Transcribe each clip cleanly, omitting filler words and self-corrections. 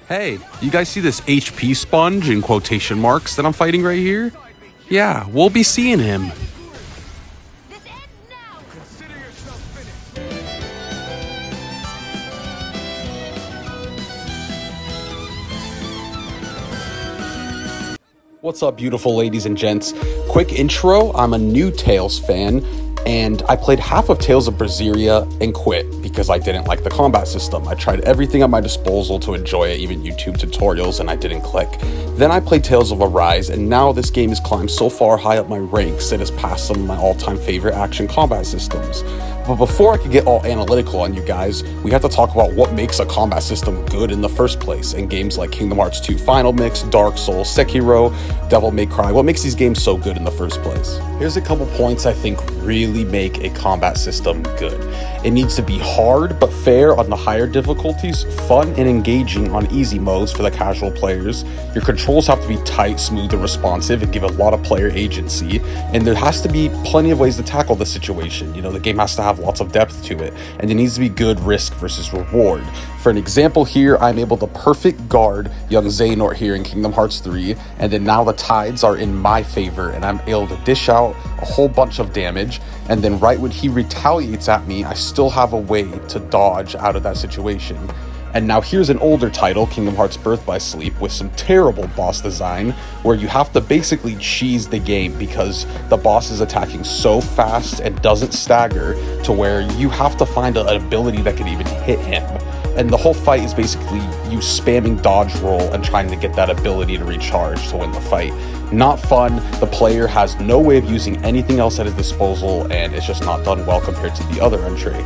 Hey, you guys see this HP sponge in quotation marks that I'm fighting right here? Yeah, we'll be seeing him. This ends now! Consider yourself finished. What's up, beautiful ladies and gents? Quick intro, I'm a new Tales fan, and I played half of Tales of Berseria and quit because I didn't like the combat system. I tried everything at my disposal to enjoy it, even YouTube tutorials, and I didn't click. Then I played Tales of Arise, and now this game has climbed so far high up my ranks it has passed some of my all-time favorite action combat systems. But before I could get all analytical on you guys, we have to talk about what makes a combat system good in the first place. In games like Kingdom Hearts 2 Final Mix, Dark Souls, Sekiro, Devil May Cry, what makes these games so good in the first place? Here's a couple points I think really make a combat system good. It needs to be hard but fair on the higher difficulties, fun and engaging on easy modes for the casual players. Your controls have to be tight, smooth, and responsive and give a lot of player agency. And there has to be plenty of ways to tackle the situation. You know, the game has to have lots of depth to it, and it needs to be good risk versus reward. For an example here, I'm able to perfect guard young Xehanort here in Kingdom Hearts 3, and then now the tides are in my favor, and I'm able to dish out a whole bunch of damage, and then right when he retaliates at me, I still have a way to dodge out of that situation. And now here's an older title, Kingdom Hearts Birth by Sleep, with some terrible boss design, where you have to basically cheese the game because the boss is attacking so fast and doesn't stagger to where you have to find an ability that can even hit him. And the whole fight is basically you spamming dodge roll and trying to get that ability to recharge to win the fight. Not fun. The player has no way of using anything else at his disposal, and it's just not done well compared to the other entry.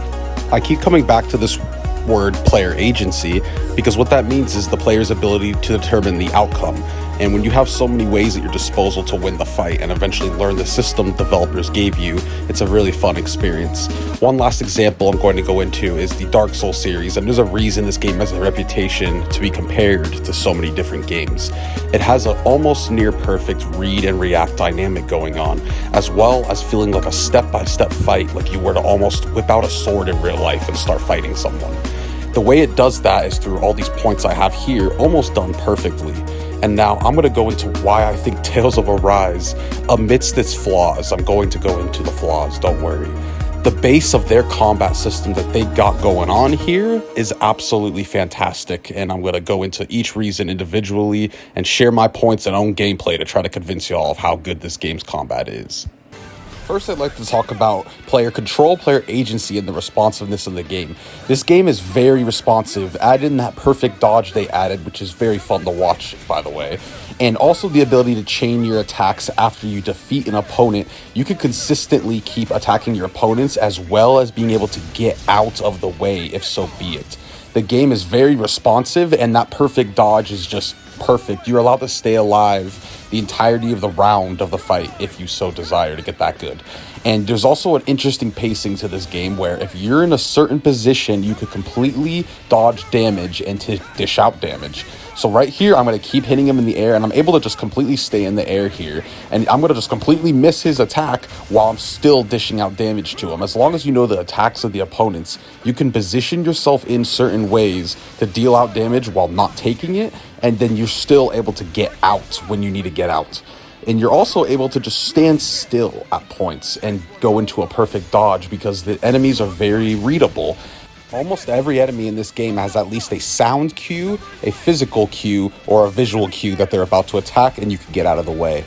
I keep coming back to this word player agency because what that means is the player's ability to determine the outcome. And when you have so many ways at your disposal to win the fight and eventually learn the system developers gave you, it's a really fun experience. One last example I'm going to go into is the Dark Souls series, and there's a reason this game has a reputation to be compared to so many different games. It has an almost near perfect read and react dynamic going on, as well as feeling like a step-by-step fight, like you were to almost whip out a sword in real life and start fighting someone. The way it does that is through all these points I have here, almost done perfectly. And now I'm going to go into why I think Tales of Arise, amidst its flaws, I'm going to go into the flaws, don't worry. The base of their combat system that they got going on here is absolutely fantastic, and I'm going to go into each reason individually and share my points and own gameplay to try to convince you all of how good this game's combat is. First, I'd like to talk about player control, player agency, and the responsiveness of the game. This game is very responsive. Add in that perfect dodge they added, which is very fun to watch, by the way. And also the ability to chain your attacks after you defeat an opponent. You can consistently keep attacking your opponents as well as being able to get out of the way, if so be it. The game is very responsive, and that perfect dodge is just perfect. You're allowed to stay alive the entirety of the round of the fight if you so desire to get that good. And there's also an interesting pacing to this game where if you're in a certain position, you could completely dodge damage and to dish out damage. So right here, I'm going to keep hitting him in the air, and I'm able to just completely stay in the air here. And I'm going to just completely miss his attack while I'm still dishing out damage to him. As long as you know the attacks of the opponents, you can position yourself in certain ways to deal out damage while not taking it, and then you're still able to get out when you need to get out. And you're also able to just stand still at points and go into a perfect dodge because the enemies are very readable. Almost every enemy in this game has at least a sound cue, a physical cue, or a visual cue that they're about to attack, and you can get out of the way.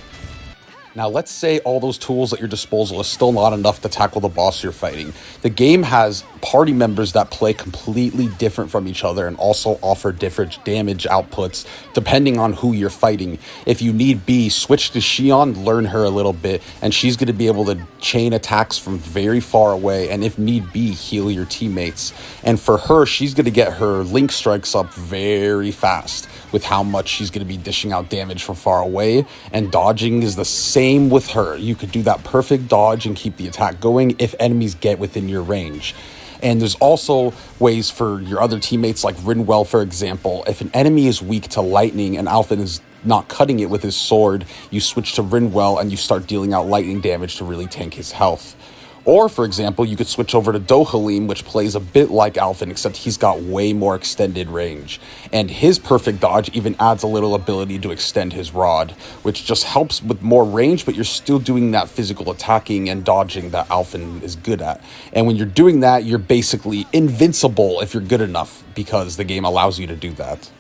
Now, let's say all those tools at your disposal is still not enough to tackle the boss you're fighting. The game has party members that play completely different from each other and also offer different damage outputs depending on who you're fighting. If you need be, switch to Xion, learn her a little bit, and she's going to be able to chain attacks from very far away, and if need be, heal your teammates. And for her, she's going to get her link strikes up very fast with how much she's going to be dishing out damage from far away, and dodging is the same with her. You could do that perfect dodge and keep the attack going if enemies get within your range. And there's also ways for your other teammates, like Rinwell, for example. If an enemy is weak to lightning and Alphen is not cutting it with his sword, you switch to Rinwell and you start dealing out lightning damage to really tank his health. Or, for example, you could switch over to Dohalim, which plays a bit like Alphen, except he's got way more extended range. And his perfect dodge even adds a little ability to extend his rod, which just helps with more range, but you're still doing that physical attacking and dodging that Alphen is good at. And when you're doing that, you're basically invincible if you're good enough, because the game allows you to do that.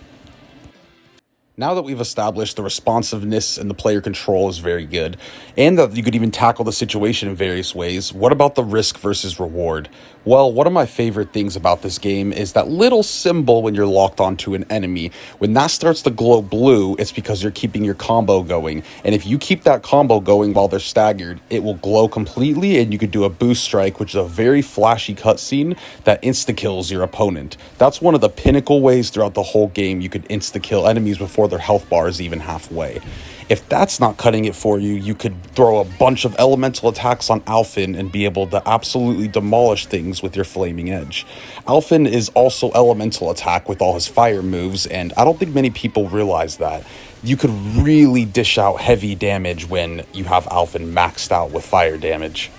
Now that we've established the responsiveness and the player control is very good, and that you could even tackle the situation in various ways, what about the risk versus reward? Well, one of my favorite things about this game is that little symbol when you're locked onto an enemy. When that starts to glow blue, it's because you're keeping your combo going. And if you keep that combo going while they're staggered, it will glow completely, and you could do a boost strike, which is a very flashy cutscene that insta-kills your opponent. That's one of the pinnacle ways throughout the whole game you could insta-kill enemies before their health bar is even halfway. If that's not cutting it for you, you could throw a bunch of elemental attacks on Alphen and be able to absolutely demolish things with your flaming edge. Alphen is also elemental attack with all his fire moves, and I don't think many people realize that. You could really dish out heavy damage when you have Alphen maxed out with fire damage.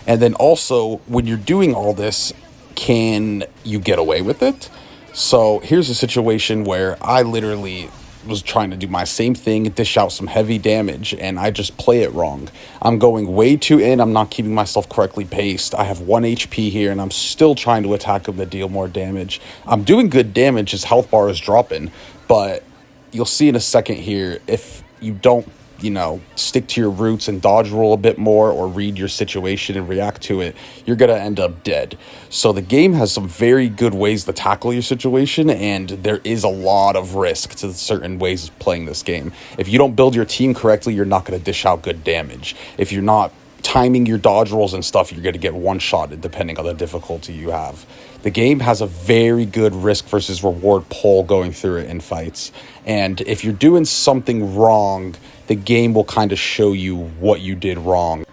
And then also, when you're doing all this, can you get away with it? So here's a situation where I literally was trying to do my same thing, dish out some heavy damage, and I just play it wrong. I'm going way too in, I'm not keeping myself correctly paced. I have 1 HP here, and I'm still trying to attack him to deal more damage. I'm doing good damage, his health bar is dropping, but you'll see in a second here, if you don't stick to your roots and dodge roll a bit more or read your situation and react to it, you're going to end up dead. So the game has some very good ways to tackle your situation, and there is a lot of risk to certain ways of playing this game. If you don't build your team correctly, you're not going to dish out good damage. If you're not timing your dodge rolls and stuff, you're going to get one-shotted depending on the difficulty you have. The game has a very good risk versus reward pull going through it in fights. And if you're doing something wrong, the game will kind of show you what you did wrong.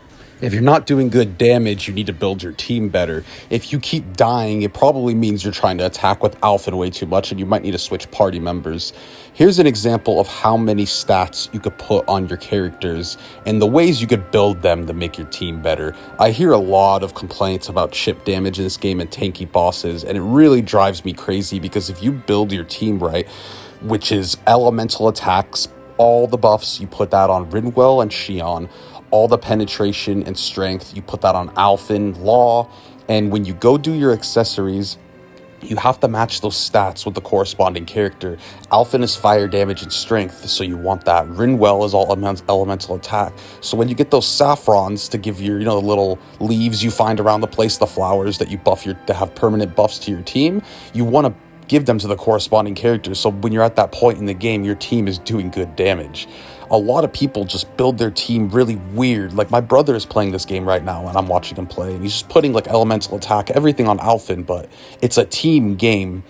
If you're not doing good damage, you need to build your team better. If you keep dying, it probably means you're trying to attack with Alphen way too much, and you might need to switch party members. Here's an example of how many stats you could put on your characters and the ways you could build them to make your team better. I hear a lot of complaints about chip damage in this game and tanky bosses, and it really drives me crazy because if you build your team right, which is elemental attacks, all the buffs, you put that on Rinwell and Xion. All the penetration and strength, you put that on Alphen, Law, and when you go do your accessories, you have to match those stats with the corresponding character. Alphen is fire damage and strength, so you want that. Rinwell is all elemental attack. So when you get those saffrons to give your, the little leaves you find around the place, the flowers that you buff to have permanent buffs to your team, you want to give them to the corresponding characters. So when you're at that point in the game, your team is doing good damage. A lot of people just build their team really weird. Like my brother is playing this game right now and I'm watching him play, and he's just putting like elemental attack, everything on Alphen, but it's a team game.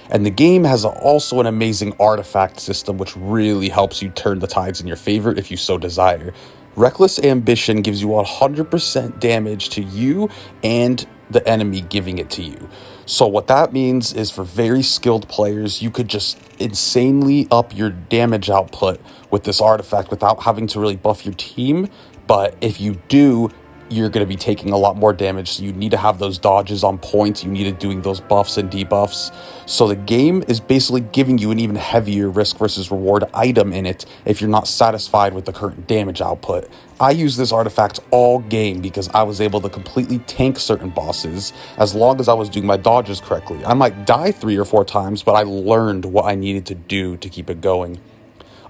And the game has also an amazing artifact system, which really helps you turn the tides in your favor if you so desire. Reckless Ambition gives you 100% damage to you and the enemy giving it to you. So what that means is for very skilled players, you could just insanely up your damage output with this artifact without having to really buff your team. But if you do, you're going to be taking a lot more damage. So you need to have those dodges on point. You need to doing those buffs and debuffs. So the game is basically giving you an even heavier risk versus reward item in it if you're not satisfied with the current damage output. I use this artifact all game because I was able to completely tank certain bosses as long as I was doing my dodges correctly. I might die 3 or 4 times, but I learned what I needed to do to keep it going.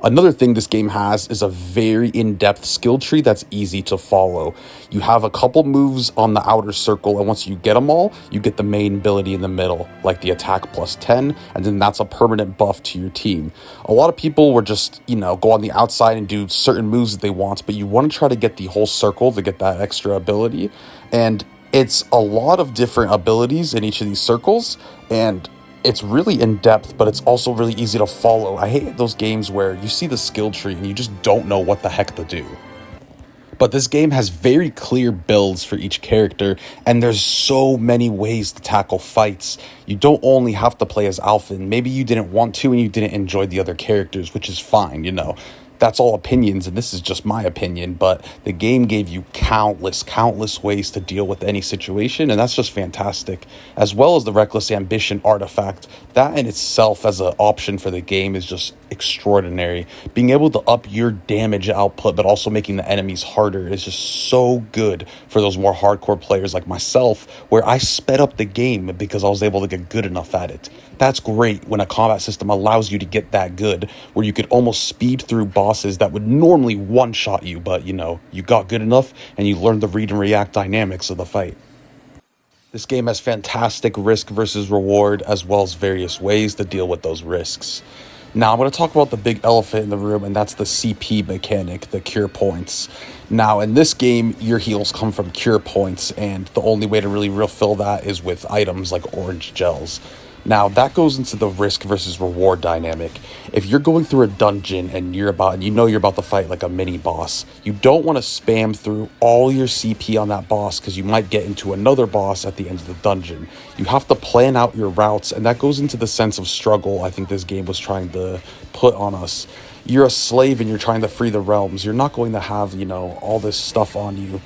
Another thing this game has is a very in-depth skill tree that's easy to follow. You have a couple moves on the outer circle, and once you get them all, you get the main ability in the middle, like the attack plus 10, and then that's a permanent buff to your team. A lot of people will just, go on the outside and do certain moves that they want, but you want to try to get the whole circle to get that extra ability, and it's a lot of different abilities in each of these circles, and it's really in-depth, but it's also really easy to follow. I hate those games where you see the skill tree and you just don't know what the heck to do. But this game has very clear builds for each character, and there's so many ways to tackle fights. You don't only have to play as Alphen. Maybe you didn't want to and you didn't enjoy the other characters, which is fine, that's all opinions, and this is just my opinion, but the game gave you countless ways to deal with any situation, and that's just fantastic. As well as the Reckless Ambition artifact, that in itself as an option for the game is just extraordinary. Being able to up your damage output, but also making the enemies harder is just so good for those more hardcore players like myself, where I sped up the game because I was able to get good enough at it. That's great when a combat system allows you to get that good, where you could almost speed through bosses that would normally one-shot you, but you know, you got good enough and you learned the read and react dynamics of the fight. This game has fantastic risk versus reward, as well as various ways to deal with those risks. Now, I'm going to talk about the big elephant in the room, and that's the CP mechanic, the cure points. Now, in this game, your heals come from cure points, and the only way to really refill that is with items like orange gels. Now, that goes into the risk versus reward dynamic. If you're going through a dungeon and you know you're about to fight like a mini boss, you don't want to spam through all your CP on that boss because you might get into another boss at the end of the dungeon. You have to plan out your routes, and that goes into the sense of struggle I think this game was trying to put on us. You're a slave and you're trying to free the realms. You're not going to have, you know, all this stuff on you.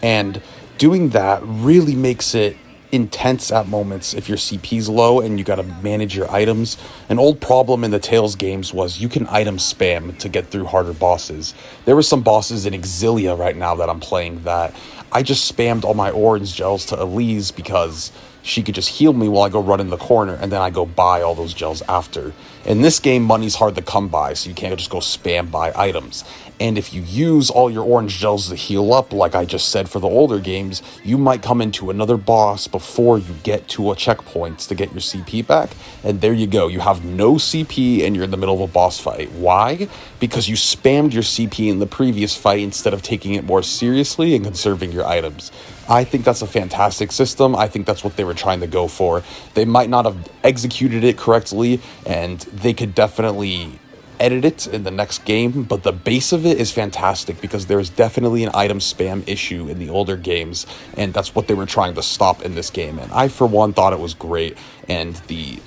And doing that really makes it intense at moments if your CP's low and you gotta manage your items. An old problem in the Tales games was you can item spam to get through harder bosses. There were some bosses in Exilia right now that I'm playing that I just spammed all my orange gels to Elise because she could just heal me while I go run in the corner, and then I go buy all those gels after. In this game, money's hard to come by, so you can't just go spam buy items. And if you use all your orange gels to heal up, like I just said for the older games, you might come into another boss before you get to a checkpoint to get your CP back. And there you go. You have no CP and you're in the middle of a boss fight. Why? Because you spammed your CP in the previous fight instead of taking it more seriously and conserving your items. I think that's a fantastic system. I think that's what they were trying to go for. They might not have executed it correctly, and they could definitely edit it in the next game, but the base of it is fantastic because there's definitely an item spam issue in the older games, and that's what they were trying to stop in this game. And I, for one, thought it was great, and the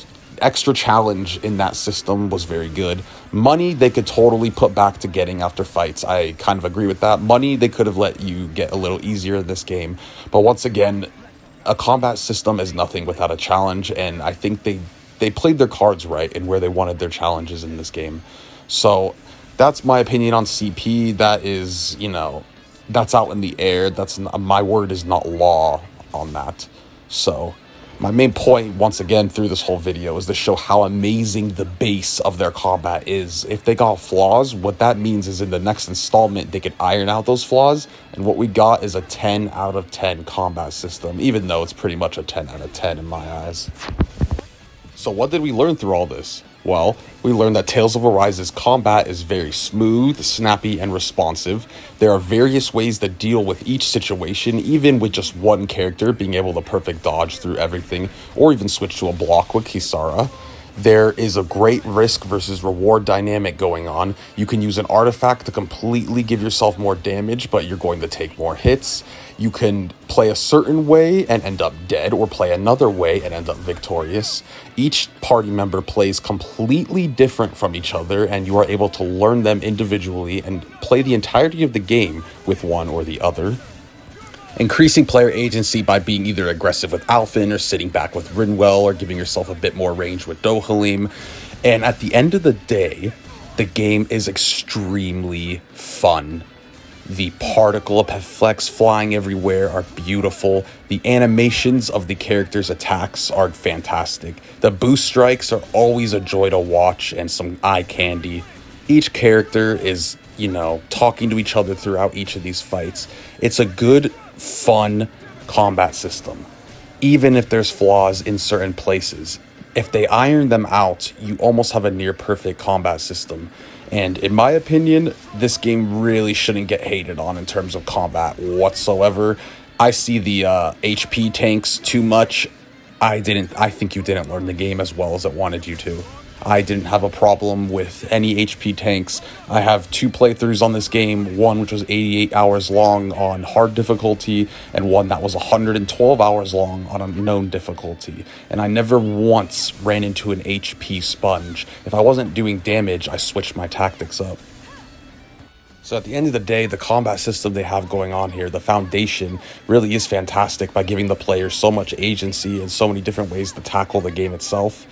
extra challenge in that system was very good. Money they could totally put back to getting after fights. I kind of agree with that. Money they could have let you get a little easier in this game, but once again, a combat system is nothing without a challenge, and I think they played their cards right in where they wanted their challenges in this game. So that's my opinion on CP. That is, you know, that's out in the air. That's my word is not law on that. So my main point, once again, through this whole video is to show how amazing the base of their combat is. If they got flaws, what that means is in the next installment, they could iron out those flaws. And what we got is a 10 out of 10 combat system, even though it's pretty much a 10 out of 10 in my eyes. So what did we learn through all this? Well, we learned that Tales of Arise's combat is very smooth, snappy, and responsive. There are various ways to deal with each situation, even with just one character being able to perfect dodge through everything, or even switch to a block with Kisara. There is a great risk versus reward dynamic going on. You can use an artifact to completely give yourself more damage, but you're going to take more hits. You can play a certain way and end up dead, or play another way and end up victorious. Each party member plays completely different from each other, and you are able to learn them individually and play the entirety of the game with one or the other. Increasing player agency by being either aggressive with Alphen or sitting back with Rinwell, or giving yourself a bit more range with Dohalim. And at the end of the day, the game is extremely fun. The particle effects flying everywhere are beautiful. The animations of the characters' attacks are fantastic. The boost strikes are always a joy to watch and some eye candy. Each character is, you know, talking to each other throughout each of these fights. It's a good, fun combat system, even if there's flaws in certain places. If they iron them out, you almost have a near perfect combat system. And in my opinion, this game really shouldn't get hated on in terms of combat whatsoever. I see the HP tanks too much. I think you didn't learn the game as well as it wanted you to. I didn't have a problem with any HP tanks. I have 2 playthroughs on this game, one which was 88 hours long on hard difficulty, and one that was 112 hours long on unknown difficulty. And I never once ran into an HP sponge. If I wasn't doing damage, I switched my tactics up. So at the end of the day, the combat system they have going on here, the foundation, really is fantastic by giving the players so much agency and so many different ways to tackle the game itself.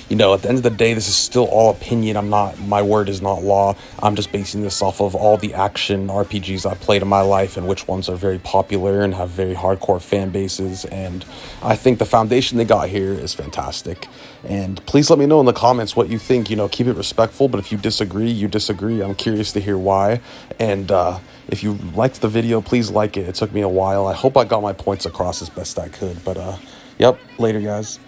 At the end of the day, this is still all opinion. My word is not law. I'm just basing this off of all the action RPGs I've played in my life and which ones are very popular and have very hardcore fan bases. And I think the foundation they got here is fantastic. And please let me know in the comments what you think. Keep it respectful, but if you disagree, you disagree. I'm curious to hear why. And if you liked the video, please like it. It took me a while. I hope I got my points across as best I could. But, yep, later, guys.